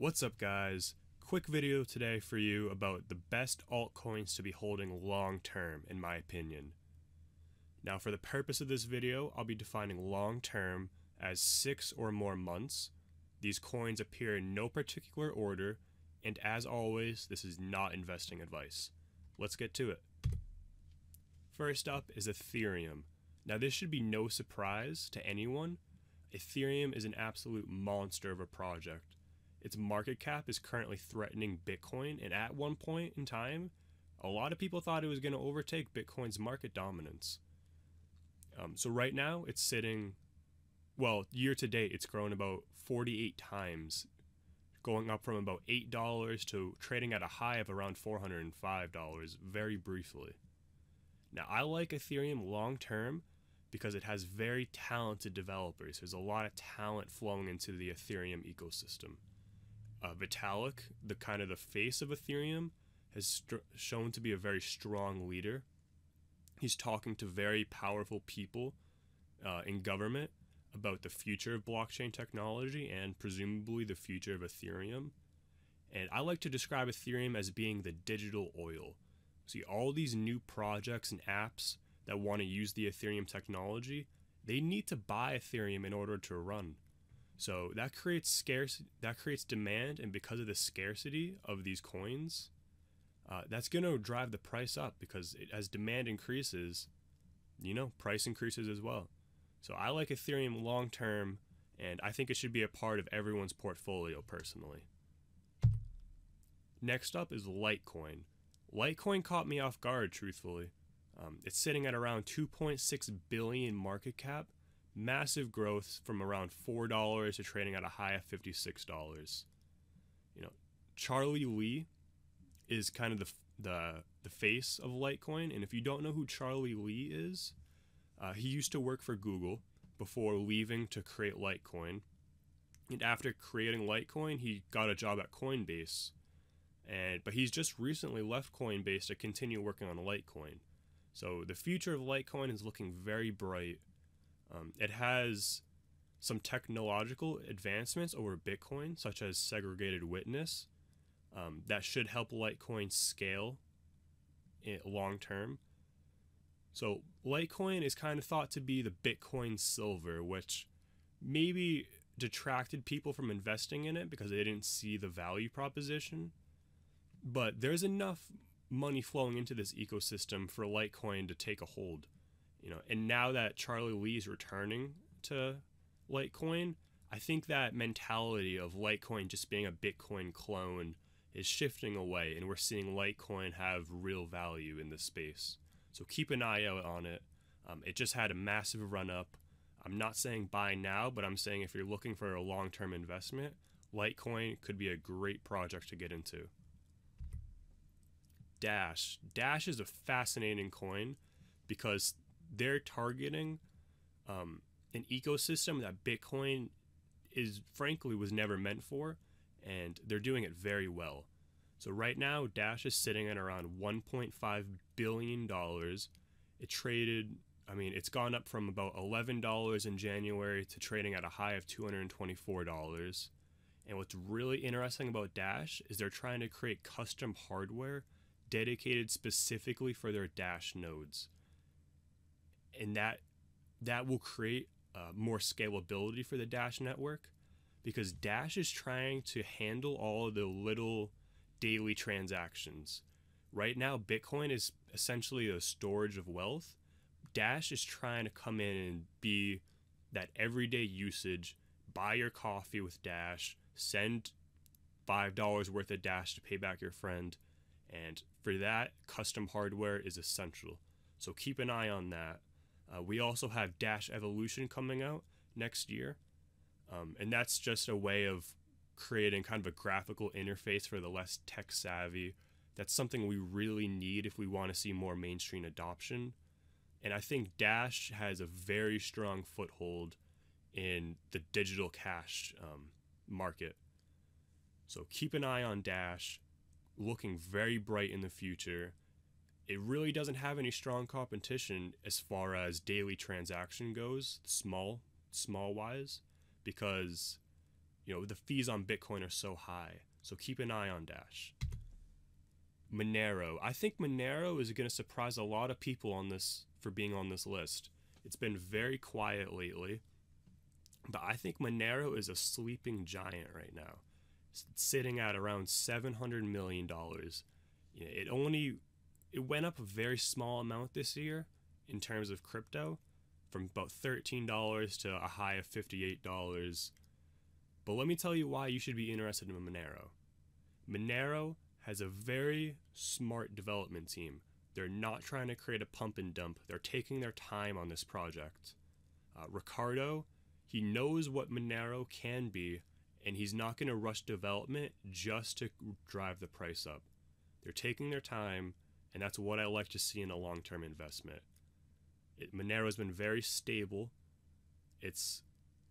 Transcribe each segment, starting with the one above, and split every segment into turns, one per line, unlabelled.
What's up, guys? Quick video today for you about the best altcoins to be holding long term, in my opinion. Now, for the purpose of this video, I'll be defining long term as 6 or more months. These coins appear in no particular order, and as always, this is not investing advice. Let's get to it. First up is Ethereum. Now, this should be no surprise to anyone. Ethereum is an absolute monster of a project. Its market cap is currently threatening Bitcoin, and at one point in time, a lot of people thought it was going to overtake Bitcoin's market dominance. So right now, it's sitting, well, year to date, it's grown about 48 times, going up from about $8 to trading at a high of around $405 very briefly. Now, I like Ethereum long term because it has very talented developers. There's a lot of talent flowing into the Ethereum ecosystem. Vitalik, the face of Ethereum, has shown to be a very strong leader. He's talking to very powerful people in government about the future of blockchain technology and presumably the future of Ethereum. And I like to describe Ethereum as being the digital oil. See, all these new projects and apps that want to use the Ethereum technology, they need to buy Ethereum in order to run. So that creates demand, and because of the scarcity of these coins, that's going to drive the price up, because as demand increases, price increases as well. So I like Ethereum long term, and I think it should be a part of everyone's portfolio personally. Next up is Litecoin. Litecoin caught me off guard, truthfully. It's sitting at around 2.6 billion market cap. Massive growth from around $4 to trading at a high of $56. Charlie Lee is kind of the face of Litecoin, and if you don't know who Charlie Lee is, he used to work for Google before leaving to create Litecoin. And after creating Litecoin, he got a job at Coinbase. But he's just recently left Coinbase to continue working on Litecoin. So the future of Litecoin is looking very bright. It has some technological advancements over Bitcoin, such as segregated witness, that should help Litecoin scale long term. So Litecoin is kind of thought to be the Bitcoin silver, which maybe detracted people from investing in it because they didn't see the value proposition. But there's enough money flowing into this ecosystem for Litecoin to take a hold. And now that Charlie Lee is returning to Litecoin, I think that mentality of Litecoin just being a Bitcoin clone is shifting away, and we're seeing Litecoin have real value in this space. So keep an eye out on it. It just had a massive run up. I'm not saying buy now, but I'm saying if you're looking for a long-term investment, Litecoin could be a great project to get into. Dash. Dash is a fascinating coin because they're targeting an ecosystem that Bitcoin was never meant for, and they're doing it very well. So right now, Dash is sitting at around $1.5 billion. It's gone up from about $11 in January to trading at a high of $224. And what's really interesting about Dash is they're trying to create custom hardware dedicated specifically for their Dash nodes. And that will create more scalability for the Dash network, because Dash is trying to handle all of the little daily transactions. Right now, Bitcoin is essentially a storage of wealth. Dash is trying to come in and be that everyday usage. Buy your coffee with Dash, send $5 worth of Dash to pay back your friend, and for that, custom hardware is essential. So keep an eye on that. We also have Dash Evolution coming out next year, and that's just a way of creating kind of a graphical interface for the less tech savvy. That's something we really need if we want to see more mainstream adoption. And I think Dash has a very strong foothold in the digital cash market. So keep an eye on Dash, looking very bright in the future. It really doesn't have any strong competition as far as daily transaction goes, small wise, because the fees on Bitcoin are so high. So keep an eye on Dash. Manero. I think Manero is going to surprise a lot of people on this for being on this list. It's been very quiet lately, but I think Manero is a sleeping giant right now. It's sitting at around $700 million. It went up a very small amount this year in terms of crypto, from about $13 to a high of $58. But let me tell you why you should be interested in Manero. Manero has a very smart development team. They're not trying to create a pump and dump. They're taking their time on this project. Ricardo, he knows what Manero can be, and he's not going to rush development just to drive the price up. They're taking their time, and that's what I like to see in a long-term investment. Monero has been very stable. It's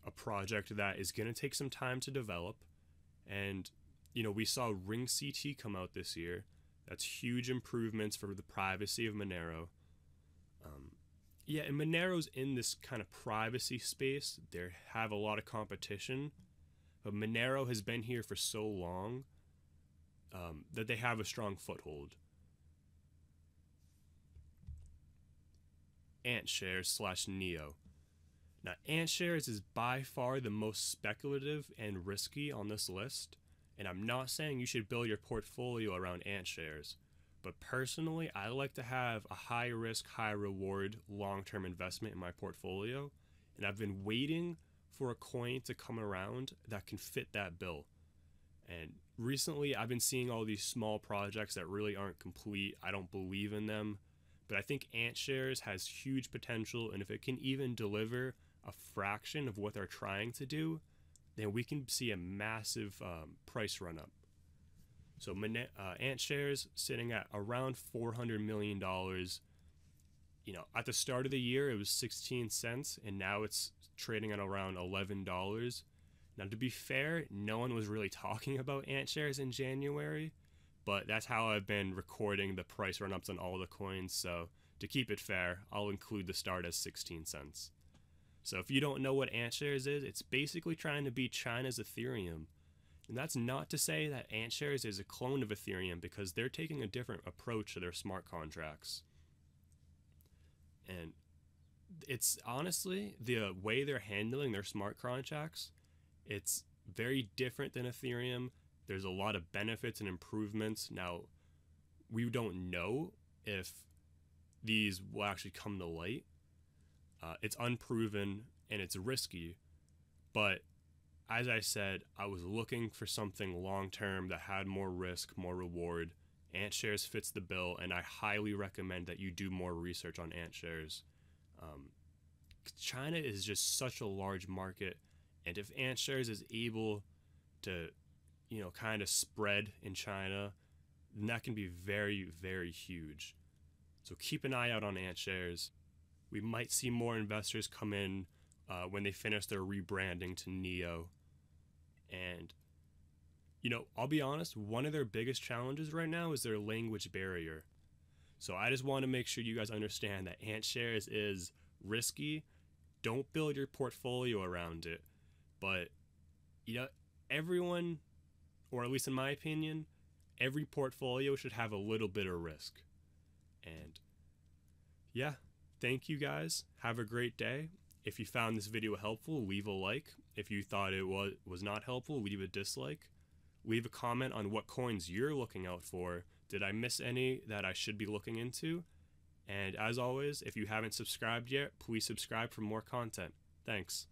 a project that is going to take some time to develop, and we saw Ring CT come out this year. That's huge improvements for the privacy of Monero. And Monero's in this kind of privacy space. They have a lot of competition, but Monero has been here for so long that they have a strong foothold. AntShares / Neo. Now, AntShares is by far the most speculative and risky on this list, and I'm not saying you should build your portfolio around AntShares, but personally, I like to have a high risk, high reward, long-term investment in my portfolio, and I've been waiting for a coin to come around that can fit that bill. And recently, I've been seeing all these small projects that really aren't complete. I don't believe in them. But I think AntShares has huge potential, and if it can even deliver a fraction of what they're trying to do, then we can see a massive price run up. So AntShares sitting at around $400 million. At the start of the year, it was 16 cents, and now it's trading at around $11. Now, to be fair, no one was really talking about AntShares in January, but that's how I've been recording the price run-ups on all the coins, so to keep it fair, I'll include the start as 16 cents. So if you don't know what AntShares is, it's basically trying to beat China's Ethereum. And that's not to say that AntShares is a clone of Ethereum, because they're taking a different approach to their smart contracts. And it's honestly, the way they're handling their smart contracts, it's very different than Ethereum. There's a lot of benefits and improvements. Now, we don't know if these will actually come to light. It's unproven and it's risky, but as I said, I was looking for something long-term that had more risk, more reward. AntShares fits the bill, and I highly recommend that you do more research on AntShares. China is just such a large market, and if AntShares is able to kind of spread in China, then that can be very, very huge. So keep an eye out on AntShares. We might see more investors come in when they finish their rebranding to Neo. And, I'll be honest, one of their biggest challenges right now is their language barrier. So I just want to make sure you guys understand that AntShares is risky. Don't build your portfolio around it. But, everyone, or at least in my opinion, every portfolio should have a little bit of risk. And yeah, thank you guys. Have a great day. If you found this video helpful, leave a like. If you thought it was not helpful, leave a dislike. Leave a comment on what coins you're looking out for. Did I miss any that I should be looking into? And as always, if you haven't subscribed yet, please subscribe for more content. Thanks.